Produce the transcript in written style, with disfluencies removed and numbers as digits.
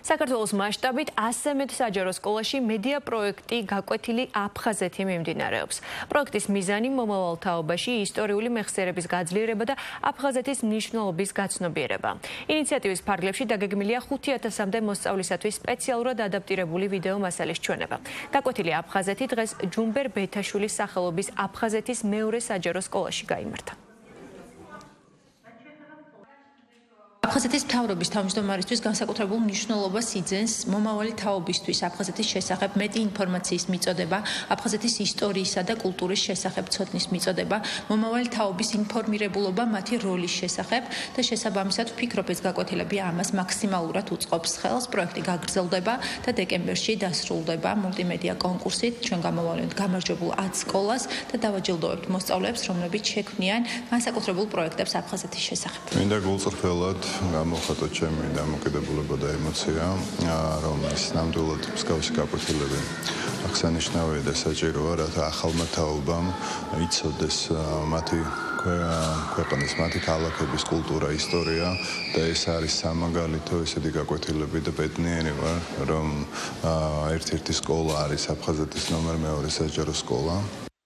საქართველოს მასშტაბით 100 მეტ საჯარო სკოლაში მედია პროექტი გაკვეთილი აფხაზეთი მიმდინარეობს. პროექტის მიზანი მომავალ თაობაში ისტორიული მეხსიერების გაძლიერება და აფხაზეთის მნიშვნელობის გაცნობიერება. ინიციატივის ფარგლებში დაგეგმილია 5000-მდე მოსწავლისათვის სპეციალურად ადაპტირებული ვიდეო მასალის ჩვენება. გაკვეთილი აფხაზეთი დღეს ჯუმბერ ბეთაშვილის სახელობის აფხაზეთის მეორე საჯარო სკოლაში გაიმართა. აფხაზეთის მთავრობის თავმჯდომარისთვის განსაკუთრებულ მნიშვნელობას იძენს მომავალი თაობისთვის აფხაზეთის შესახებ მეტი ინფორმაციის მიწოდება, აფხაზეთის ისტორიისა და კულტურის შესახებ ცოდნის მიწოდება, მომავალი თაობის ინფორმირებულობა მათი როლის შესახებ და შესაბამისად ვფიქრობ, ეს გაკვეთილები ამას მაქსიმალურად უწყობს ხელს. პროექტი გაგრძელდება და დეკემბერში დასრულდება მულტიმედია კონკურსით. ჩვენ გამოვავლენთ გამარჯვებულ 10 სკოლას და დავაჯილდოვებთ მოსწავლეებს, რომლებიც შექმნიან განსაკუთრებულ პროექტებს აფხაზეთის შესახებ. მინდა გულწრფელად გამოხატო ჩემი დამოკიდებულება და ემოცია, რომ ეს ნამდვილად მსგავსი გაკვეთილები აღსანიშნავია და საჭიროა, რათა ახალმა თაობამ იცოდეს მათი ქვეყნის, მათი ქალაქების კულტურა, ისტორია და ეს არის სამაგალითო ესეთი გაკვეთილები და ბედნიერი ვარ, რომ ერთ-ერთი სკოლა არის აფხაზეთის ნომერ 2 საჯარო სკოლა.